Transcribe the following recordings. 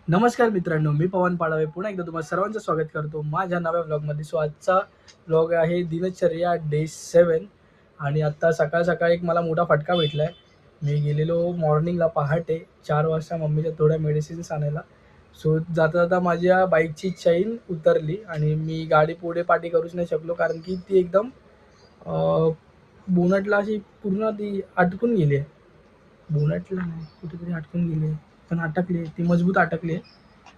नमस्कार मित्रांनो, मी पवन पाडवे पुन्हा एकदा तुम्हाला सर्वांचं स्वागत करतो माझ्या नव्या व्लॉगमध्ये. आजचा व्लॉग आहे दिनचर्या डे 7 आणि आत्ता सकाळ सकाळ एक मला मोठा फटका भेटला आहे. मी गेलेलो मॉर्निंगला पहाटे 4 वाजता मम्मीच्या थोड्या मेडिसिन्स आणायला. जाता जाता माझ्या बाईकची चैन उतरली आणि मी गाडी पुढे पाठी करूच नाही शकलो, कारण की ती एकदम बोनटला अशी पूर्ण ती अटकून गेली आहे. बोनटला नाही, कुठेतरी अटकून गेली आहे, पण अटकली आहे, ती मजबूत अटकली आहे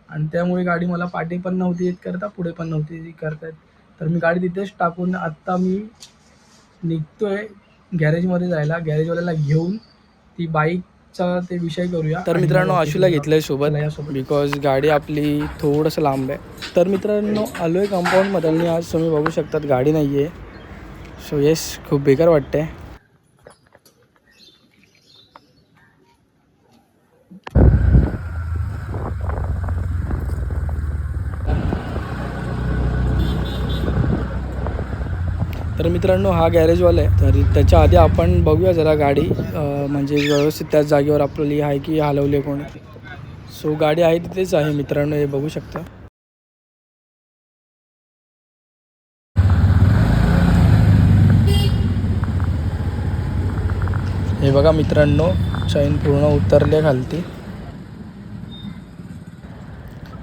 आणि त्यामुळे गाडी मला पाठी पण नव्हती येत करता, पुढे पण नव्हती करता येत. तर मी गाडी तिथेच टाकून आत्ता मी निघतोय गॅरेजमध्ये जायला, गॅरेजवाल्याला घेऊन ती बाईकचा ते विषय करूया. तर मित्रांनो, आशूला घेतलंय सोबत बिकॉज गाडी आपली थोडंसं लांब आहे. तर मित्रांनो, आलो आहे कंपाऊंडमध्ये आणि आज तुम्ही बघू शकतात गाडी नाही आहे. सो येस, खूप बेकार वाटतंय. तर मित्रांनो, हा गॅरेजवाला आहे. तर त्याच्या आधी आपण बघूया जरा गाडी म्हणजे व्यवस्थित त्याच जागेवर आपली आहे की हलवली कोणी. सो गाडी आहे तिथेच आहे मित्रांनो, हे बघू शकता. हे बघा मित्रांनो, चैन पूर्ण उतरली खालती.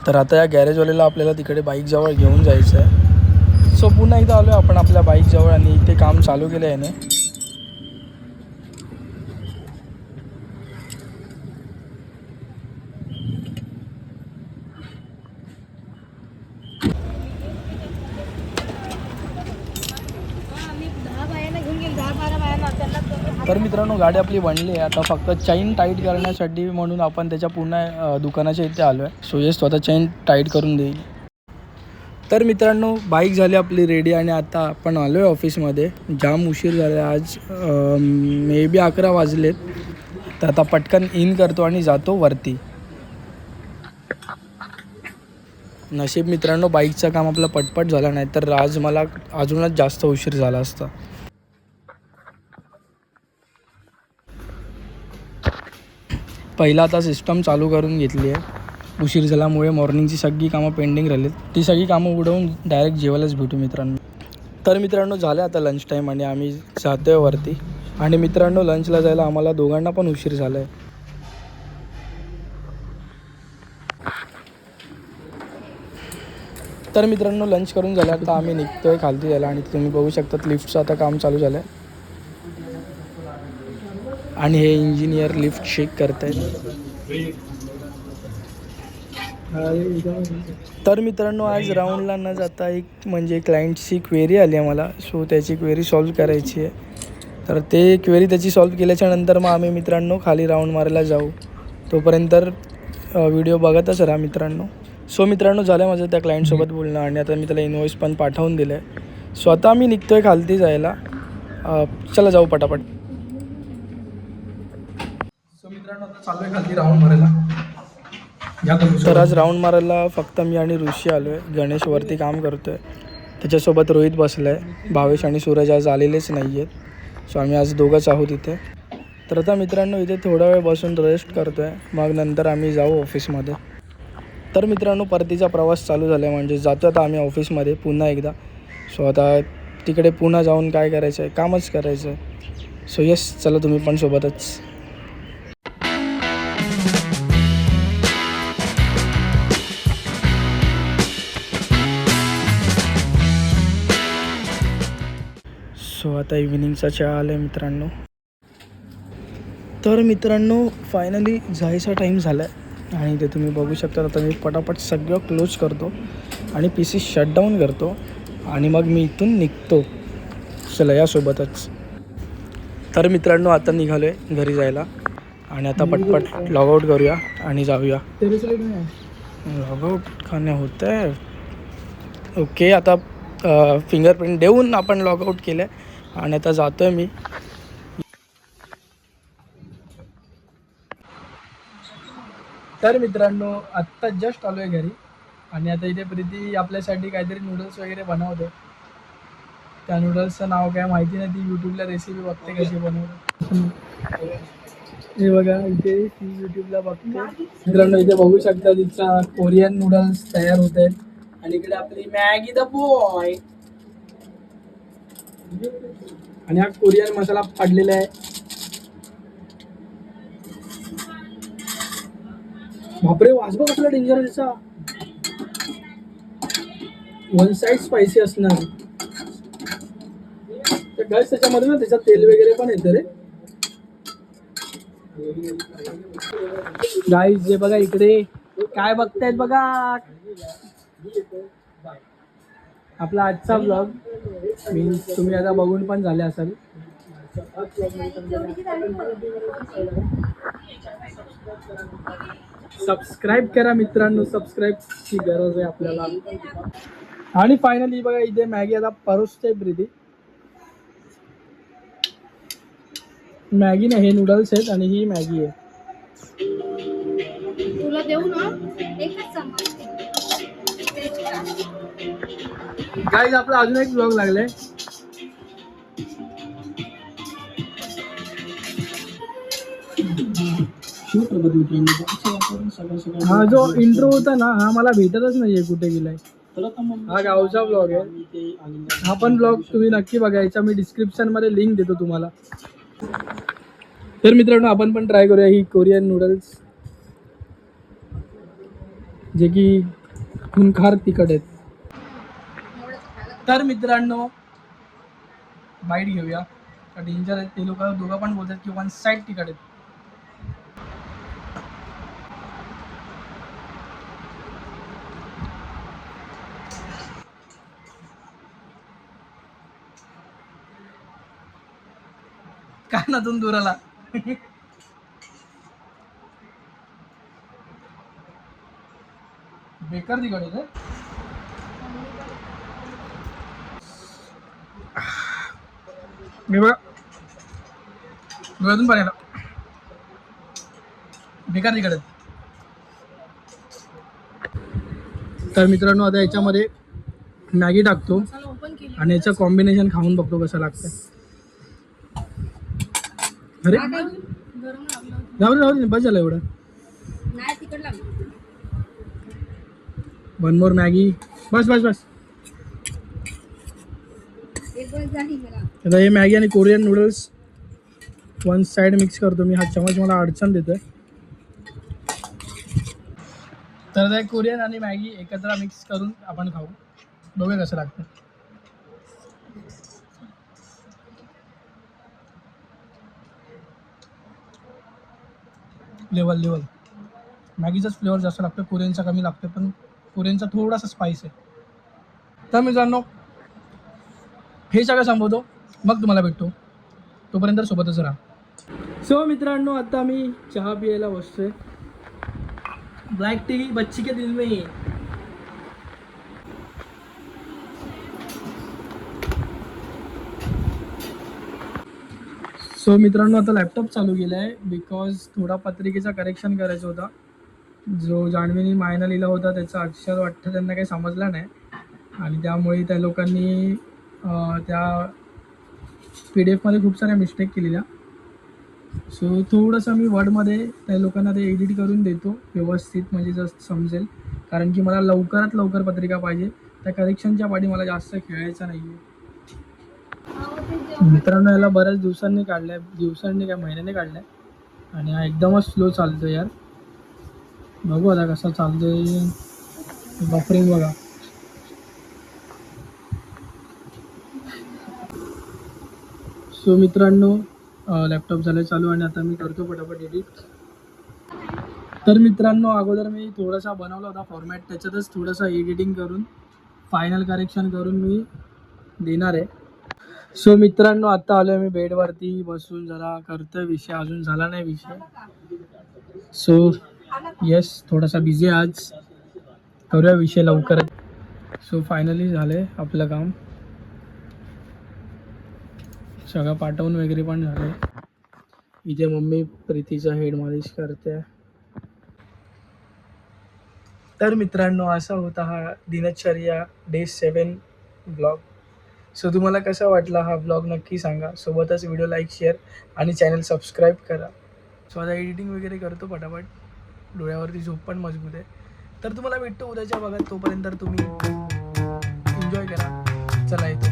तर आता या गॅरेजवाल्याला आपल्याला तिकडे बाईकजवळ घेऊन जायचं आहे. सो पुन्हा एकदा आलो आपण आपल्या बाईकजवळ आणि इथे काम चालू केलं आहे याने. तर मित्रांनो, गाडी आपली बनली आहे. आता फक्त चैन टाईट करण्यासाठी म्हणून आपण त्याच्या पुन्हा दुकानाच्या इथे आलो आहे. सो येस, तो आता चैन टाईट करून देईल. तर मित्रांनो, बाईक झाली आपली रेडी आणि आता आपण आलो आहे ऑफिसमध्ये. जाम उशीर झाला आज, मे बी 11 वाजलेत. तर आता पटकन इन करतो आणि जातो वरती. नशीब मित्रांनो, बाईकचं काम आपलं पटपट झालं, नाही तर आज मला अजूनच जास्त उशीर झाला असता. पहिला आता सिस्टम चालू करून घेतली आहे. उशीर झाल्यामुळे मॉर्निंगची सगळी कामं पेंडिंग राहिलीत. ती सगळी कामं उडवून डायरेक्ट जेवायलाच भेटू मित्रांनो. तर मित्रांनो, झालं आता लंच टाईम आणि आम्ही जातो आहे वरती. आणि मित्रांनो, लंचला जायला आम्हाला दोघांना पण उशीर झाला आहे. तर मित्रांनो, लंच करून झालं आता आम्ही निघतो आहे खालती जायला. आणि तुम्ही बघू शकतात लिफ्टचं आता काम चालू झालं आहे आणि हे इंजिनियर लिफ्ट चेक करत आहेत. तर मित्रांनो, आज राऊंडला न जाता एक म्हणजे क्लायंटची क्वेरी आली आहे मला. सो त्याची क्वेरी सॉल्व करायची आहे. तर ते क्वेरी त्याची सॉल्व केल्याच्यानंतर मग आम्ही मित्रांनो खाली राऊंड मारायला जाऊ. तोपर्यंत व्हिडिओ बघतच राहा मित्रांनो. सो मित्रांनो, झालं माझं त्या क्लायंटसोबत बोलणं आणि आता मी त्याला इनवॉइस पण पाठवून दिलं आहे. सो आता आम्ही निघतो आहे खालती जायला. चला जाऊ पटापट. सो मित्रांनो, आता चालू आहे खालती राऊंड मारायला. तर आज राऊंड मारायला फक्त मी आणि ऋषी आलो आहे. गणेश वरती काम करतो आहे, त्याच्यासोबत रोहित बसला आहे. भावेश आणि सूरज आज आलेलेच नाही आहेत. सो आम्ही आज दोघंच आहोत इथे. तर आता मित्रांनो, इथे थोडा वेळ बसून रेस्ट करतो आहे, मग नंतर आम्ही जाऊ ऑफिसमध्ये. तर मित्रांनो, परतीचा प्रवास चालू झाला आहे, म्हणजे जातो आता आम्ही ऑफिसमध्ये पुन्हा एकदा. सो आता तिकडे पुन्हा जाऊन काय करायचं आहे, कामच करायचं आहे. सो येस, चला तुम्ही पण सोबतच. सो आता इव्हिनिंगचा चहा आला आहे मित्रांनो. तर मित्रांनो, फायनली जायचा टाईम झाला आहे आणि ते तुम्ही बघू शकता. आता मी पटापट सगळं क्लोज करतो आणि PC शटडाऊन करतो आणि मग मी इथून निघतो. चला यासोबतच. तर मित्रांनो, आता निघालो आहे घरी जायला आणि आता पटपट लॉगआउट करूया आणि जाऊया. लॉगआउट खाणे होतं आहे. ओके, आता फिंगरप्रिंट देऊन आपण लॉगआउट केलं आहे आणि आता जातो आहे मी. तर मित्रांनो, आत्ता जस्ट आलो आहे घरी आणि आता इथे प्रीती आपल्यासाठी काहीतरी नूडल्स वगैरे बनवते. त्या नूडल्सचं नाव काय माहिती नाही, ती यूट्यूबला रेसिपी बघते कशी बनवते. हे बघा इथे ती युट्यूबला बघते मित्रांनो. इथे बघू शकता तिचा कोरियन नूडल्स तयार होत आहेत आणि इकडे आपली मॅगी द बॉय आणि हा कोरियन मसाला पडलेला आहे. बापरे वास बघ कसला डेंजर आहे त्याचा. वन साइड स्पायसी असणार तर गॅस त्याच्यामध्ये ना त्याच्यात तेल वगैरे पण येतं रे. गाईज जे बघा इकडे काय बघतायत बघा आपला आजचा ब्लॉग मीन्स तुम्ही आता बघून पण झाले असाल. सबस्क्राईब करा मित्रांनो, सबस्क्राईबची गरज आहे आपल्याला. आणि फायनली बघा इथे मॅगी आता परोसते प्रीती. मॅगी नाही हे नूडल्स आहेत आणि ही मॅगी आहे. तुला देऊ ना एकच चमच. गाईज आपला अजून एक ब्लॉग लागलाय. हा जो इंट्रो होता ना हा मला भेटतच नाहीये कुठे गेलाय. हा गावचा ब्लॉग आहे. हा पण ब्लॉग तुम्ही नक्की बघायचा. मी डिस्क्रिप्शन मध्ये लिंक देतो तुम्हाला. तर मित्रांनो आपण पण ट्राय करूया ही कोरियन नूडल्स जे की खूनखार तिखट आहेत. तर मित्रांनो बाईट घेऊया. डेंजर आहेत ते लोक दोघं पण बोलतात की वन साइड तिखट आहेत. कानातून दूर आला. बेकार तिकडे ते मी बघा डोळ्यातून पाणी आलं. बेकार तिकडे. तर मित्रांनो आता याच्यामध्ये मॅगी टाकतो आणि याचं कॉम्बिनेशन खाऊन बघतो कसं लागतं. अरे जाऊ दे बस झालं एवढं. One more Maggi. बस बस बस. आता हे मॅगी आणि Korean noodles one side mix करतो मी. हा चमच मला अडचण देतोय. तर ते कोरियन आणि मॅगी एकत्र मिक्स करून आपण खाऊ. बघूया कसं लागतं. लेवल मॅगीचाच फ्लेवर जास्त लागतो, कोरियनचा कमी लागतो. पण कोरियनचा थोडासा स्पाइस आहे. तर मित्रांनो हे सगळं संपवतो मग तुम्हाला भेटतो. तोपर्यंत सोबतच राहा. सो मित्रांनो आता मी चहा पियायला बसतोय. ब्लॅक टी बच्ची के दिल में. सो मित्रांनो आता लॅपटॉप चालू केला आहे बिकॉज थोडा पत्रिकेचा करेक्शन करायचा होता. जो जान्हवीने मायना लिहिला होता त्याचा अक्षर वाटतं त्यांना काही समजला नाही आणि त्यामुळे त्या लोकांनी त्या PDF मध्ये खूप साऱ्या मिस्टेक केलेल्या. सो थोडंसं मी वर्डमध्ये त्या लोकांना ते एडिट करून देतो व्यवस्थित म्हणजे जस्ट समजेल. कारण की मला लवकरात लवकर पत्रिका पाहिजे. त्या करेक्शनच्या पाठी मला जास्त खेळायचं नाही आहे. मित्रांनो याला बऱ्याच दिवसांनी काढल्या, दिवसांनी काय महिन्याने काढल्या आणि हा एकदमच स्लो चालतो यार. बघू आता कसा चालतोय. बफरिंग बघा. सो मित्रांनो लॅपटॉप झालं चालू आणि आता मी करतो पटापट एडिट. तर मित्रांनो अगोदर मी थोडासा बनवला होता फॉर्मॅट, त्याच्यातच थोडंसं एडिटिंग करून फायनल करेक्शन करून मी देणार आहे. सो मित्रांनो आता आलो मी बेडवरती बसून जरा करतोय विषय. अजून झाला नाही विषय. सो येस थोडासा बिझी आज. करूया विषय लवकरच. सो फायनली झाले आपलं काम. सगळं पाठवून वगैरे पण झालं. इथे मम्मी प्रीतीचा हेड मालिश करते. तर मित्रांनो असा होता हा दिनचर्या डे 7 ब्लॉग. सो तुम्हाला कसा वाटला हा ब्लॉग नक्की सांगा. सोबतच व्हिडिओ लाईक शेअर आणि चॅनल सबस्क्राईब करा. सो आता एडिटिंग वगैरे करतो पटापट. डोळ्यावरती झोप पण मजबूत आहे. तर तुम्हाला भेटतो उद्याच्या भागात. तोपर्यंत तुम्ही एन्जॉय करा. चला येतो.